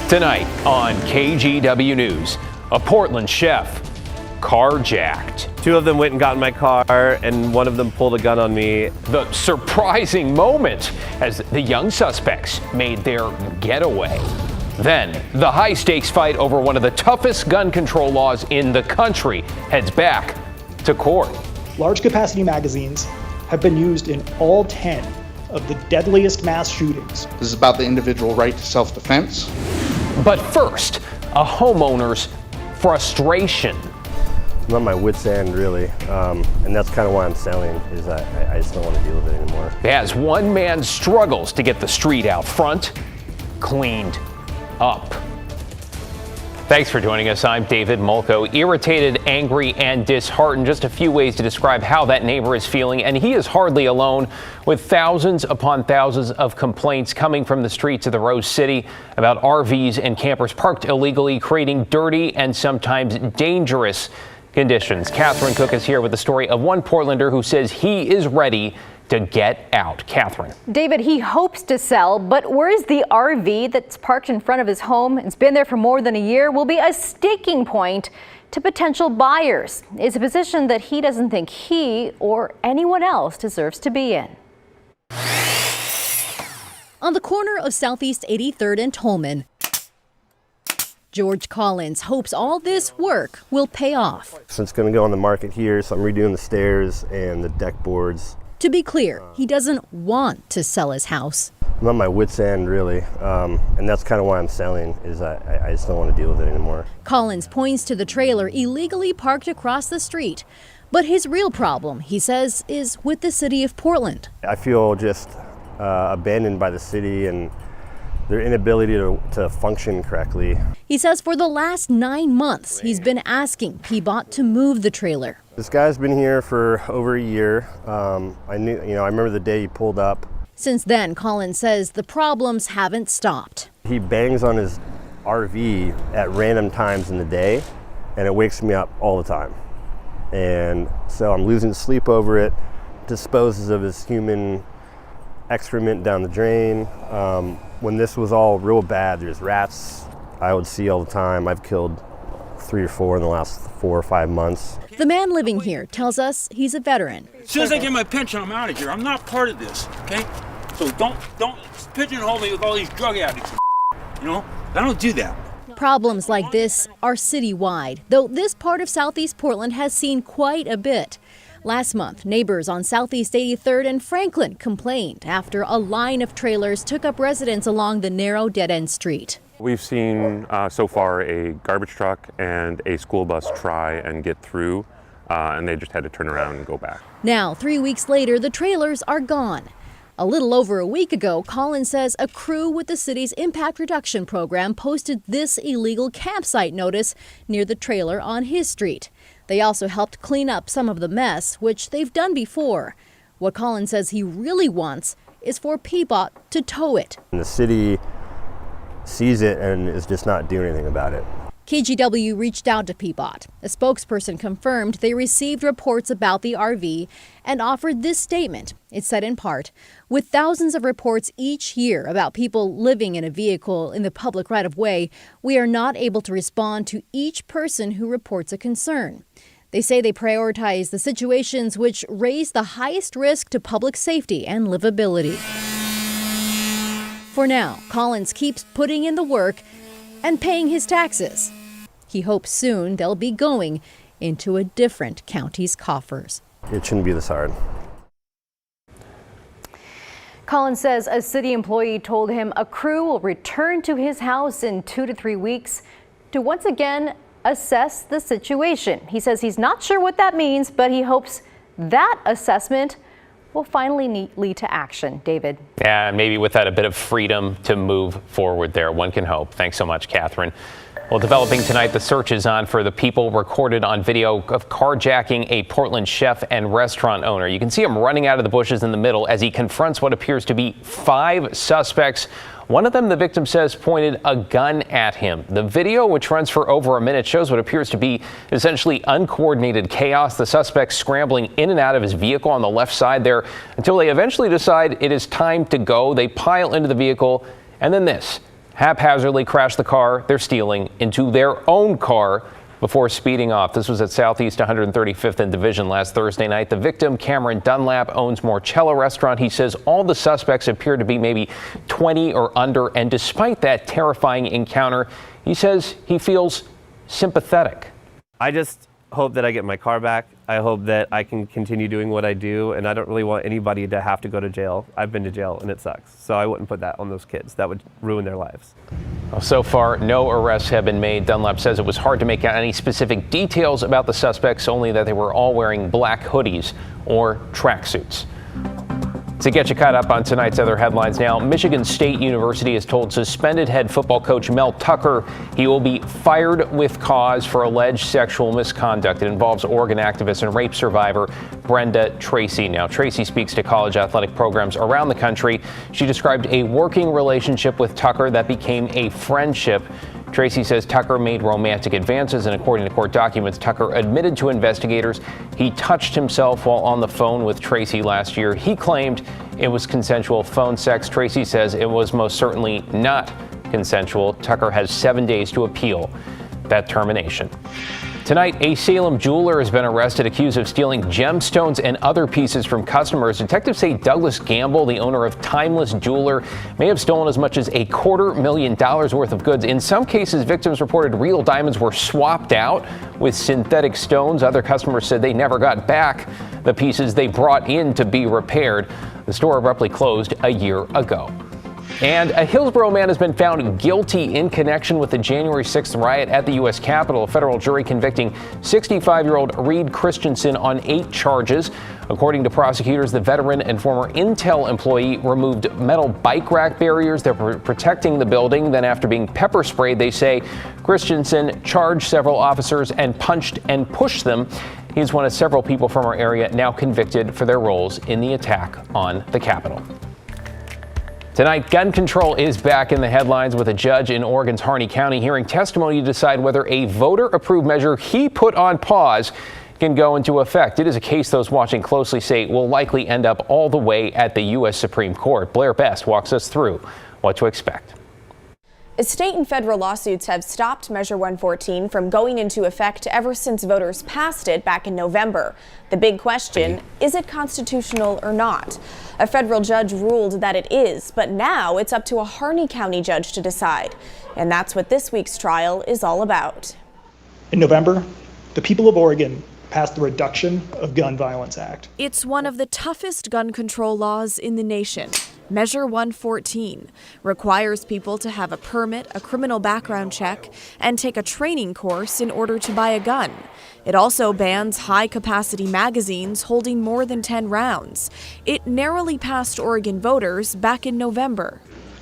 Tonight on KGW News, a Portland chef carjacked. Two of them went and got in my car, and one of them pulled a gun on me. The surprising moment as the young suspects made their getaway. Then, the high-stakes fight over one of the toughest gun control laws in the country heads back to court. Large-capacity magazines have been used in all 10 of the deadliest mass shootings. This is about the individual right to self-defense. But first, a homeowner's frustration. I'm on my wit's end, really, and that's kind of why I'm selling, is I just don't want to deal with it anymore. As one man struggles to get the street out front cleaned up. Thanks for joining us. I'm David Mulco. Irritated, angry, and disheartened. Just a few ways to describe how that neighbor is feeling, and he is hardly alone, with thousands upon thousands of complaints coming from the streets of the Rose City about RVs and campers parked illegally, creating dirty and sometimes dangerous conditions. Catherine Cook is here with the story of one Portlander who says he is ready to get out. Catherine. David, he hopes to sell, but where is the RV that's parked in front of his home? It's been there for more than a year, will be a sticking point to potential buyers. It's a position that he doesn't think he or anyone else deserves to be in. On the corner of Southeast 83rd and Tolman, George Collins hopes all this work will pay off. So it's going to go on the market here, so I'm redoing the stairs and the deck boards. To be clear, he doesn't want to sell his house. I'm on my wit's end, really, and that's kind of why I'm selling, is I just don't want to deal with it anymore. Collins points to the trailer illegally parked across the street. But his real problem, he says, is with the city of Portland. I feel just abandoned by the city and their inability to function correctly. He says for the last 9 months, he's been asking PBOT to move the trailer. This guy's been here for over a year. I remember the day he pulled up. Since then, Collins says the problems haven't stopped. He bangs on his RV at random times in the day, and it wakes me up all the time. And so I'm losing sleep over it, disposes of his human excrement down the drain. When this was all real bad, there's rats I would see all the time. I've killed 3 or 4 in the last 4 or 5 months. The man living here tells us he's a veteran. As soon as I get my pension, I'm out of here. I'm not part of this, okay? So don't pigeonhole me with all these drug addicts. You know, I don't do that. Problems like this are citywide, though this part of Southeast Portland has seen quite a bit. Last month, neighbors on Southeast 83rd and Franklin complained after a line of trailers took up residence along the narrow dead-end street. We've seen so far a garbage truck and a school bus try and get through, and they just had to turn around and go back. Now, 3 weeks later, the trailers are gone. A little over a week ago, Collins says a crew with the city's impact reduction program posted this illegal campsite notice near the trailer on his street. They also helped clean up some of the mess, which they've done before. What Collins says he really wants is for PBOT to tow it. And the city sees it and is just not doing anything about it. KGW reached out to PBOT. A spokesperson confirmed they received reports about the RV and offered this statement. It said in part, with thousands of reports each year about people living in a vehicle in the public right-of-way, we are not able to respond to each person who reports a concern. They say they prioritize the situations which raise the highest risk to public safety and livability. For now, Collins keeps putting in the work and paying his taxes. He hopes soon they'll be going into a different county's coffers. It shouldn't be this hard. Collins says a city employee told him a crew will return to his house in 2 to 3 weeks to once again assess the situation. He says he's not sure what that means, but he hopes that assessment will finally lead to action. David. Yeah, maybe with that a bit of freedom to move forward there. One can hope. Thanks so much, Catherine. Well, developing tonight, the search is on for the people recorded on video of carjacking a Portland chef and restaurant owner. You can see him running out of the bushes in the middle as he confronts what appears to be 5 suspects. One of them, the victim says, pointed a gun at him. The video, which runs for over a minute, shows what appears to be essentially uncoordinated chaos. The suspects scrambling in and out of his vehicle on the left side there until they eventually decide it is time to go. They pile into the vehicle, and then this haphazardly crashed the car they're stealing into their own car before speeding off. This was at Southeast 135th and Division last Thursday night. The victim, Cameron Dunlap, owns Morcello Restaurant. He says all the suspects appear to be maybe 20 or under, and despite that terrifying encounter, he says he feels sympathetic. I just hope that I get my car back. I hope that I can continue doing what I do, and I don't really want anybody to have to go to jail. I've been to jail and it sucks, so I wouldn't put that on those kids. That would ruin their lives. Well, so far, no arrests have been made. Dunlap says it was hard to make out any specific details about the suspects, only that they were all wearing black hoodies or tracksuits. To get you caught up on tonight's other headlines now, Michigan State University has told suspended head football coach Mel Tucker he will be fired with cause for alleged sexual misconduct. It involves Oregon activist and rape survivor Brenda Tracy. Now, Tracy speaks to college athletic programs around the country. She described a working relationship with Tucker that became a friendship. Tracy says Tucker made romantic advances, and according to court documents, Tucker admitted to investigators he touched himself while on the phone with Tracy last year. He claimed it was consensual phone sex. Tracy says it was most certainly not consensual. Tucker has 7 days to appeal that termination. Tonight, a Salem jeweler has been arrested accused of stealing gemstones and other pieces from customers. Detectives say Douglas Gamble, the owner of Timeless Jeweler, may have stolen as much as $250,000 worth of goods. In some cases, victims reported real diamonds were swapped out with synthetic stones. Other customers said they never got back the pieces they brought in to be repaired. The store abruptly closed a year ago. And a Hillsborough man has been found guilty in connection with the January 6th riot at the U.S. Capitol. A federal jury convicting 65-year-old Reed Christensen on 8 charges. According to prosecutors, the veteran and former Intel employee removed metal bike rack barriers that were protecting the building. Then, after being pepper sprayed, they say Christensen charged several officers and punched and pushed them. He's one of several people from our area now convicted for their roles in the attack on the Capitol. Tonight, gun control is back in the headlines with a judge in Oregon's Harney County hearing testimony to decide whether a voter-approved measure he put on pause can go into effect. It is a case those watching closely say will likely end up all the way at the U.S. Supreme Court. Blair Best walks us through what to expect. State and federal lawsuits have stopped Measure 114 from going into effect ever since voters passed it back in November. The big question, is it constitutional or not? A federal judge ruled that it is, but now it's up to a Harney County judge to decide. And that's what this week's trial is all about. In November, the people of Oregon passed the Reduction of Gun Violence Act. It's one of the toughest gun control laws in the nation. Measure 114 requires people to have a permit, a criminal background check, and take a training course in order to buy a gun. It also bans high-capacity magazines holding more than 10 rounds. It narrowly passed Oregon voters back in November.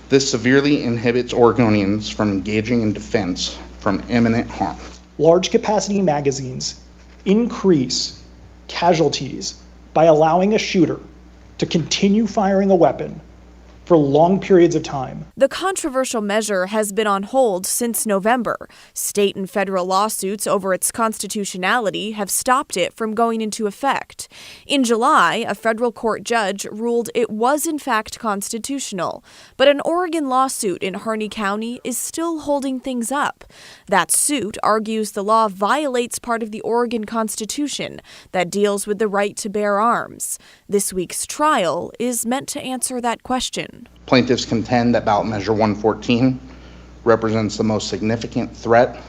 This severely inhibits Oregonians from engaging in defense from imminent harm. Large capacity magazines increase casualties by allowing a shooter to continue firing a weapon for long periods of time. The controversial measure has been on hold since November. State and federal lawsuits over its constitutionality have stopped it from going into effect. In July, a federal court judge ruled it was in fact constitutional, but an Oregon lawsuit in Harney County is still holding things up. That suit argues the law violates part of the Oregon Constitution that deals with the right to bear arms. This week's trial is meant to answer that question. Plaintiffs contend that ballot measure 114 represents the most significant threat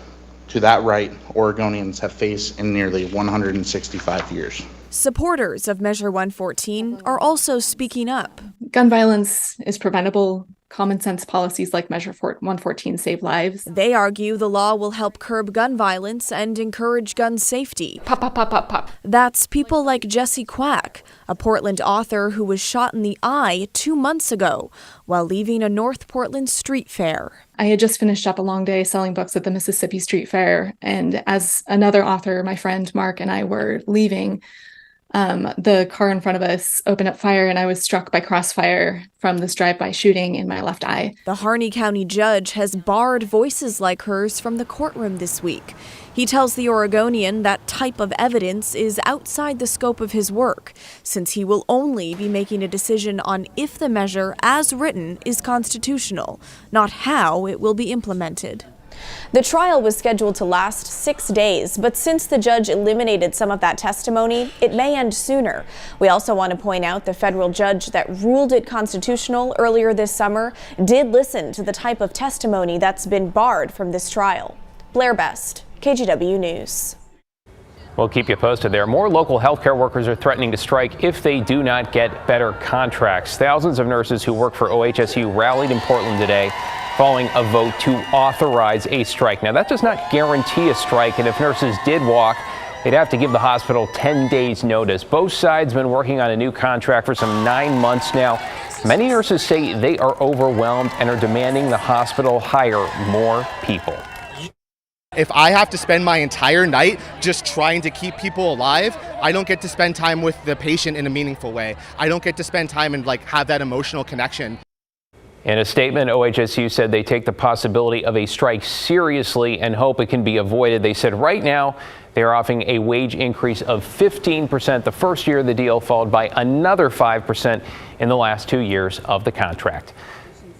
to that right Oregonians have faced in nearly 165 years. Supporters of Measure 114 are also speaking up. Gun violence is preventable. Common sense policies like Measure 114 save lives. They argue the law will help curb gun violence and encourage gun safety. Pop, pop, pop, pop, pop. That's people like Jesse Quack, a Portland author who was shot in the eye 2 months ago while leaving a North Portland street fair. I had just finished up a long day selling books at the Mississippi Street Fair, and as another author, my friend Mark, and I were leaving, the car in front of us opened up fire, and I was struck by crossfire from this drive-by shooting in my left eye. The Harney County judge has barred voices like hers from the courtroom this week. He tells the Oregonian that type of evidence is outside the scope of his work, since he will only be making a decision on if the measure, as written, is constitutional, not how it will be implemented. The trial was scheduled to last 6 days, but since the judge eliminated some of that testimony, it may end sooner. We also want to point out the federal judge that ruled it constitutional earlier this summer did listen to the type of testimony that's been barred from this trial. Blair Best, KGW News. We'll keep you posted there. More local healthcare workers are threatening to strike if they do not get better contracts. Thousands of nurses who work for OHSU rallied in Portland today following a vote to authorize a strike. Now, that does not guarantee a strike, and if nurses did walk, they'd have to give the hospital 10 days notice. Both sides have been working on a new contract for some 9 months now. Many nurses say they are overwhelmed and are demanding the hospital hire more people. If I have to spend my entire night just trying to keep people alive, I don't get to spend time with the patient in a meaningful way. I don't get to spend time and have that emotional connection. In a statement, OHSU said they take the possibility of a strike seriously and hope it can be avoided. They said right now they are offering a wage increase of 15% the first year of the deal, followed by another 5% in the last 2 years of the contract.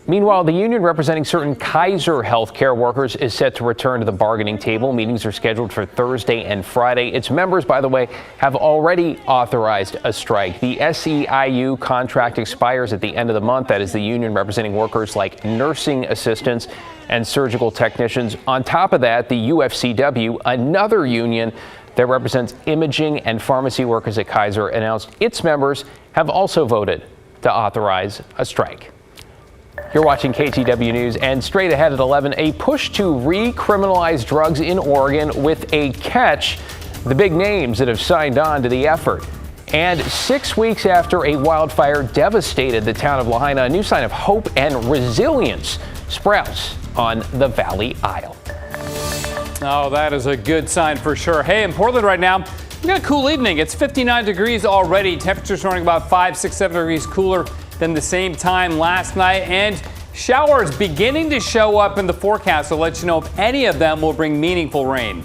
Meanwhile, the union representing certain Kaiser healthcare workers is set to return to the bargaining table. Meetings are scheduled for Thursday and Friday. Its members, by the way, have already authorized a strike. The SEIU contract expires at the end of the month. That is the union representing workers like nursing assistants and surgical technicians. On top of that, the UFCW, another union that represents imaging and pharmacy workers at Kaiser, announced its members have also voted to authorize a strike. You're watching KGW News, and straight ahead at 11, a push to recriminalize drugs in Oregon with a catch, the big names that have signed on to the effort. And 6 weeks after a wildfire devastated the town of Lahaina, a new sign of hope and resilience sprouts on the Valley Isle. Oh, that is a good sign for sure. Hey, in Portland right now, we got a cool evening. It's 59 degrees already. Temperatures running about 5, 6, 7 degrees cooler than the same time last night, and showers beginning to show up in the forecast. I'll let you know if any of them will bring meaningful rain.